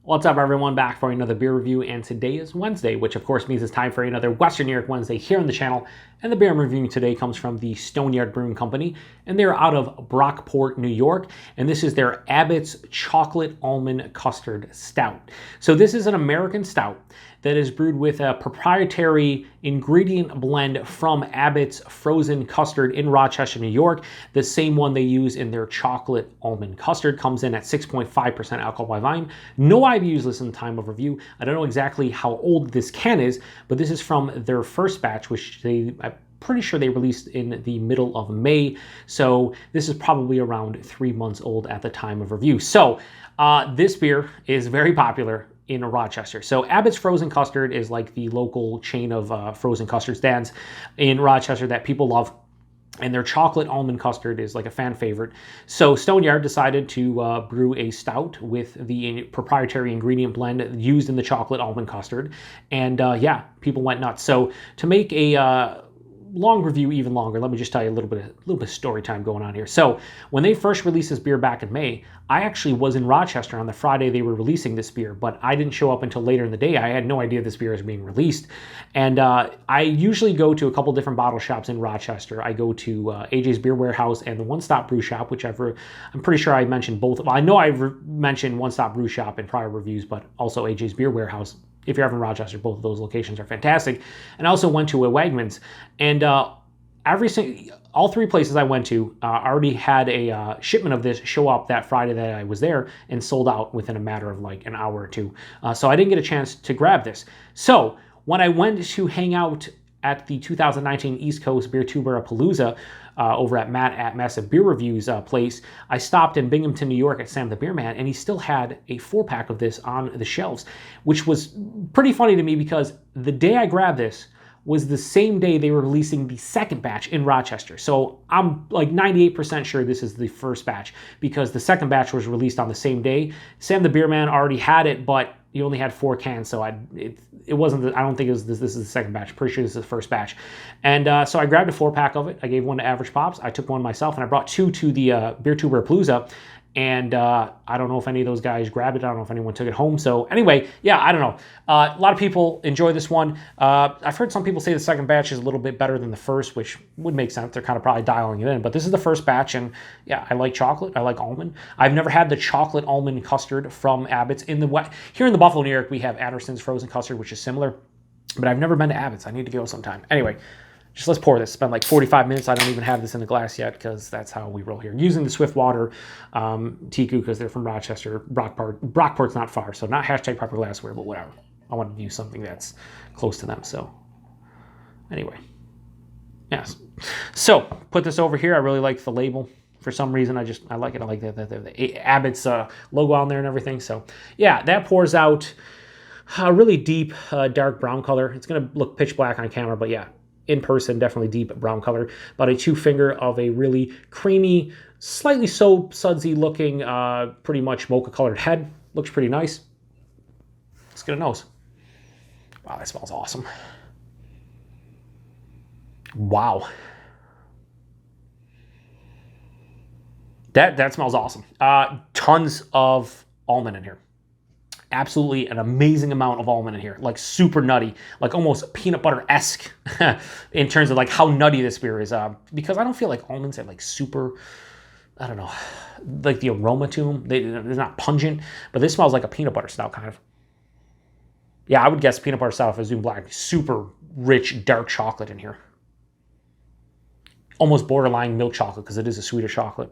What's up, everyone? Back for another beer review, and today is Wednesday, which of course means it's time for another Western New York Wednesday here on the channel. And the beer I'm reviewing today comes from the Stoneyard Brewing Company, and they're out of Brockport, New York, and this is their Abbott's Chocolate Almond Custard Stout. So this is an American stout that is brewed with a proprietary ingredient blend from Abbott's frozen custard in Rochester, New York. The same one they use in their chocolate almond custard. Comes in at 6.5% alcohol by volume. No IBUs listed in the time of review. I don't know exactly how old this can is, but this is from their first batch, which I'm pretty sure they released in the middle of May. So this is probably around 3 months old at the time of review. So this beer is very popular in Rochester. So Abbott's Frozen Custard is like the local chain of frozen custard stands in Rochester that people love. And their chocolate almond custard is like a fan favorite. So Stoneyard decided to brew a stout with the proprietary ingredient blend used in the chocolate almond custard. And yeah, people went nuts. So to make a long review even longer, let me just tell you a little bit of story time going on here. So when they first released this beer back in May, I actually was in Rochester on the Friday they were releasing this beer, but I didn't show up until later in the day. I had no idea this beer was being released. And I usually go to a couple different bottle shops in Rochester. I go to AJ's Beer Warehouse and the One Stop Brew Shop, which I'm pretty sure I mentioned both. Well, I know I've mentioned One Stop Brew Shop in prior reviews, but also AJ's Beer Warehouse. If you're ever in Rochester, both of those locations are fantastic. And I also went to a Wegmans, and all three places I went to already had a shipment of this show up that Friday that I was there and sold out within a matter of like an hour or two. So I didn't get a chance to grab this. So when I went to hang out at the 2019 East Coast Beer Tuber Palooza over at Matt at Massive Beer Reviews place, I stopped in Binghamton, New York at Sam the Beer Man, and he still had a 4-pack of this on the shelves, which was pretty funny to me because the day I grabbed this was the same day they were releasing the second batch in Rochester. So I'm like 98% sure this is the first batch because the second batch was released on the same day. Sam the Beer Man already had it, but he only had 4 cans, so it wasn't. I don't think it was this is the second batch. Pretty sure this is the first batch. And so I grabbed a 4-pack of it. I gave one to Average Pops. I took one myself, and I brought 2 to the Beer Tuber Palooza. And I don't know if any of those guys grabbed it. I don't know if anyone took it home. So anyway, yeah, I don't know. A lot of people enjoy this one. I've heard some people say the second batch is a little bit better than the first, which would make sense. They're kind of probably dialing it in. But this is the first batch, and yeah, I like chocolate. I like almond. I've never had the chocolate almond custard from Abbott's. Here in the Buffalo, New York, we have Anderson's frozen custard, which is similar. But I've never been to Abbott's. I need to go sometime. Anyway. Just let's pour this. Spend like 45 minutes. I don't even have this in the glass yet because that's how we roll here. Using the Swift Water Tiku because they're from Rochester. Brockport's not far, so not hashtag proper glassware, but whatever. I want to use something that's close to them. So anyway, yes. So put this over here. I really like the label. For some reason, I like it. I like the Abbott's logo on there and everything. So yeah, that pours out a really deep dark brown color. It's going to look pitch black on camera, but yeah. In person, definitely deep brown color. About a 2-finger of a really creamy, slightly soap sudsy looking, pretty much mocha colored head. Looks pretty nice. Let's get a nose. Wow, that smells awesome. Wow. That smells awesome. Tons of almond in here. Absolutely an amazing amount of almond in here, like super nutty, like almost peanut butter-esque in terms of like how nutty this beer is. Because I don't feel like almonds are like super, I don't know, like the aroma to them. They're not pungent, but this smells like a peanut butter stout kind of. Yeah, I would guess peanut butter stout if it was doing black. Super rich, dark chocolate in here. Almost borderline milk chocolate because it is a sweeter chocolate.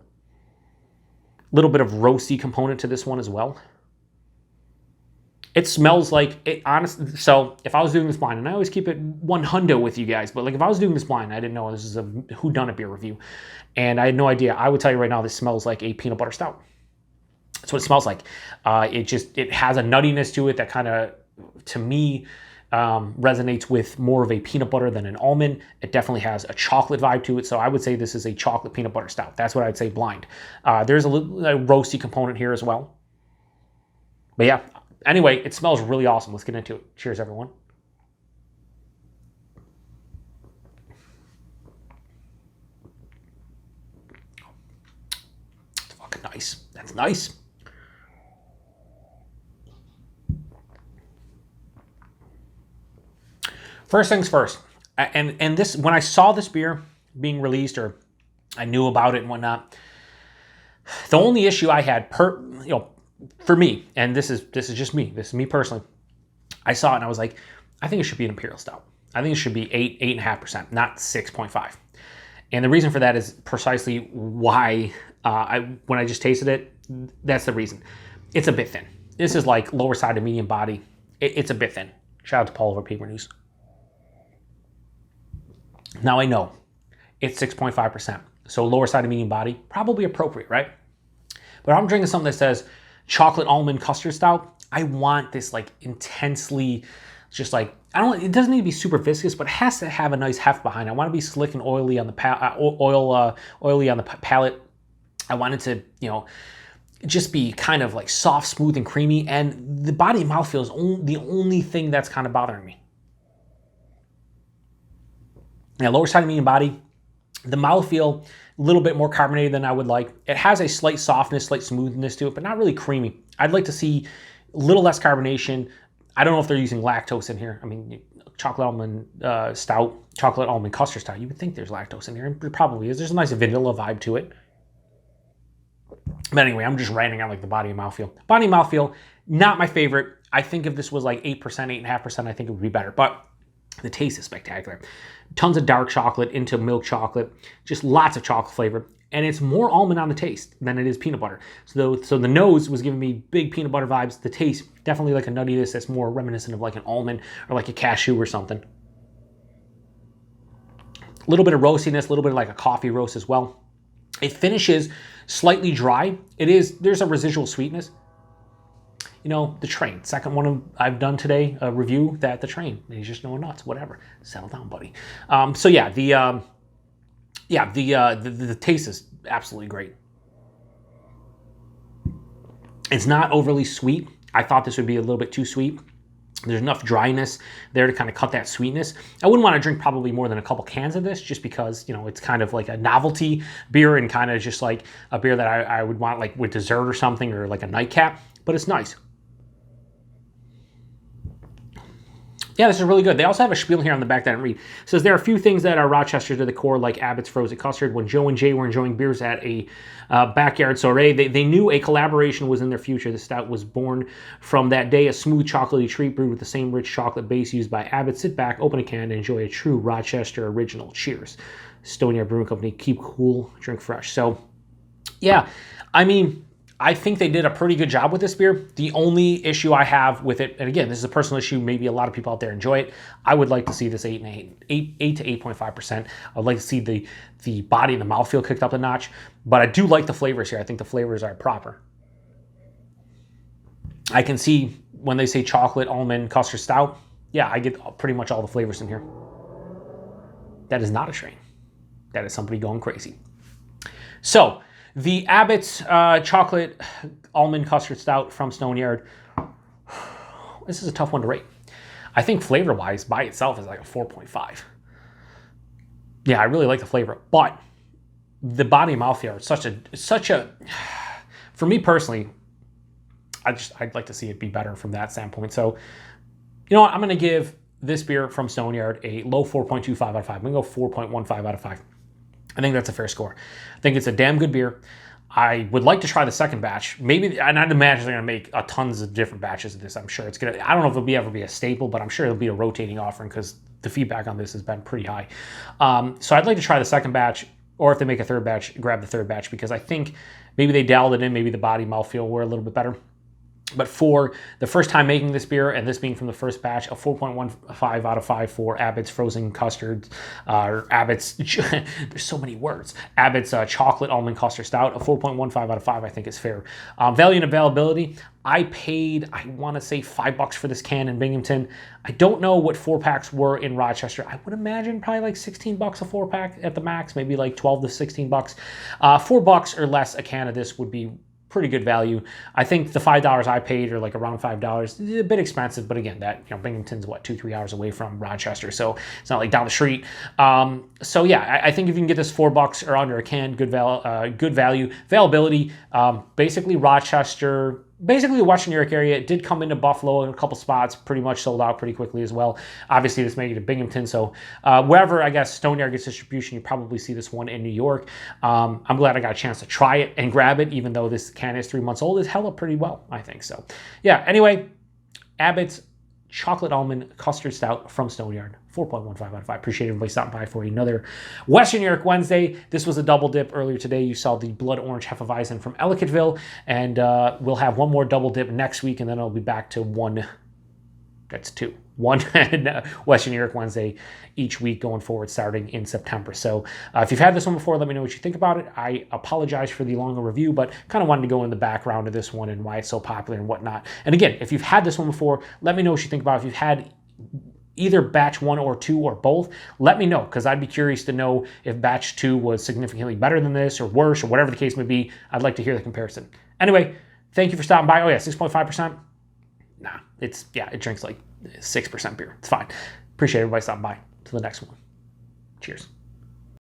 Little bit of roasty component to this one as well. It smells like it, honestly. So if I was doing this blind, and I always keep it 100 with you guys, but like if I was doing this blind, I didn't know this is a whodunit beer review, and I had no idea. I would tell you right now, this smells like a peanut butter stout. That's what it smells like. It has a nuttiness to it that kind of, to me, resonates with more of a peanut butter than an almond. It definitely has a chocolate vibe to it, so I would say this is a chocolate peanut butter stout. That's what I'd say blind. There's a roasty component here as well, but yeah. Anyway, it smells really awesome. Let's get into it. Cheers, everyone. It's fucking nice. That's nice. First things first, and this, when I saw this beer being released, or I knew about it and whatnot, the only issue I had for me, and this is just me, this is me personally, I saw it and I was like, I think it should be an Imperial Stout. I think it should be 8.5%, not 6.5. And the reason for that is precisely why when I just tasted it, that's the reason. It's a bit thin. This is like lower side to medium body. It's a bit thin. Shout out to Paul over Paper News. Now I know it's 6.5%. So lower side of medium body, probably appropriate, right? But I'm drinking something that says Chocolate Almond Custard Stout. I want this like intensely, just like, it doesn't need to be super viscous, but it has to have a nice heft behind it. I want to be slick and oily on the oily on the palate. I want it to, just be kind of like soft, smooth, and creamy. And the body and mouthfeel is the only thing that's kind of bothering me. Now, lower side of medium body, the mouthfeel, a little bit more carbonated than I would like. It has a slight softness, slight smoothness to it, but not really creamy. I'd like to see a little less carbonation. I don't know if they're using lactose in here. I mean, chocolate almond stout, chocolate almond custard stout, you would think there's lactose in here, and there probably is. There's a nice vanilla vibe to it. But anyway, I'm just ranting on like the body and mouthfeel. Body and mouthfeel, not my favorite. I think if this was like 8%, 8.5%, I think it would be better. But the taste is spectacular. Tons of dark chocolate into milk chocolate, just lots of chocolate flavor. And it's more almond on the taste than it is peanut butter. So the nose was giving me big peanut butter vibes. The taste, definitely like a nuttiness that's more reminiscent of like an almond or like a cashew or something. A little bit of roastiness, a little bit of like a coffee roast as well. It finishes slightly dry. There's a residual sweetness. The train, second one I've done today, a review that the train, he's just going nuts, whatever. Settle down, buddy. So yeah, the taste is absolutely great. It's not overly sweet. I thought this would be a little bit too sweet. There's enough dryness there to kind of cut that sweetness. I wouldn't want to drink probably more than a couple cans of this, just because, it's kind of like a novelty beer and kind of just like a beer that I would want like with dessert or something, or like a nightcap, but it's nice. Yeah, this is really good. They also have a spiel here on the back that I didn't read. It says there are a few things that are Rochester to the core, like Abbott's frozen custard. When Joe and Jay were enjoying beers at a backyard soiree, they knew a collaboration was in their future. The stout was born from that day, a smooth chocolatey treat brewed with the same rich chocolate base used by Abbott. Sit back, open a can, and enjoy a true Rochester original. Cheers. Stoneyard Brewing Company. Keep cool, drink fresh. So, yeah, I mean, I think they did a pretty good job with this beer. The only issue I have with it, and again, this is a personal issue, maybe a lot of people out there enjoy it, I would like to see this 8 to 8.5%. I'd like to see the body and the mouthfeel kicked up a notch, but I do like the flavors here. I think the flavors are proper. I can see when they say chocolate almond custard stout, yeah, I get pretty much all the flavors in here. That is not a train. That is somebody going crazy. So, the Abbott's Chocolate Almond Custard Stout from Stoneyard. This is a tough one to rate. I think flavor-wise, by itself, is like a 4.5. Yeah, I really like the flavor, but the body and mouthfeel are such a. For me personally, I'd like to see it be better from that standpoint. So, you know what? I'm going to give this beer from Stoneyard a low 4.25 out of 5. I'm going to go 4.15 out of 5. I think that's a fair score. I think it's a damn good beer. I would like to try the second batch. Maybe, and I'd imagine they're going to make a tons of different batches of this. I'm sure it's going to, I don't know if it'll ever be a staple, but I'm sure it'll be a rotating offering because the feedback on this has been pretty high. So I'd like to try the second batch, or if they make a third batch, grab the third batch, because I think maybe they dialed it in, maybe the body mouthfeel were a little bit better. But for the first time making this beer, and this being from the first batch, a 4.15 out of 5 for Abbott's frozen custard, or Abbott's, there's so many words, Abbott's chocolate almond custard stout, a 4.15 out of 5 I think is fair. Value and availability, I paid, I want to say $5 for this can in Binghamton. I don't know what 4-packs were in Rochester. I would imagine probably like $16 a 4-pack at the max, maybe like 12 to $16. $4 or less a can of this would be pretty good value. I think the $5 I paid, or like around $5, a bit expensive, but again, that, Binghamton's what, 2-3 hours away from Rochester, so it's not like down the street. So yeah, I think if you can get this $4 or under a can, good value, availability. Basically, Rochester basically the Western New York area. It did come into Buffalo in a couple spots, pretty much sold out pretty quickly as well. Obviously, this made it to Binghamton, so wherever, I guess, Stoneyard gets distribution, you probably see this one in New York. I'm glad I got a chance to try it and grab it, even though this can is 3 months old. It's held up pretty well, I think. So, yeah, anyway, Abbott's Chocolate Almond Custard Stout from Stoneyard. 4.15 out of 5. Appreciate everybody stopping by for another Western New York Wednesday. This was a double dip earlier today. You saw the Blood Orange Hefeweizen from Ellicottville, and we'll have one more double dip next week, and then it'll be back to one. That's two. One Western New York Wednesday each week going forward, starting in September. So if you've had this one before, let me know what you think about it. I apologize for the longer review, but kind of wanted to go in the background of this one and why it's so popular and whatnot. And again, if you've had this one before, let me know what you think about it. If you've had either batch 1 or 2 or both, let me know, because I'd be curious to know if batch 2 was significantly better than this or worse or whatever the case may be. I'd like to hear the comparison. Anyway, thank you for stopping by. Oh yeah, 6.5%. Nah, it drinks like 6% beer. It's fine. Appreciate everybody stopping by. Till the next one. Cheers.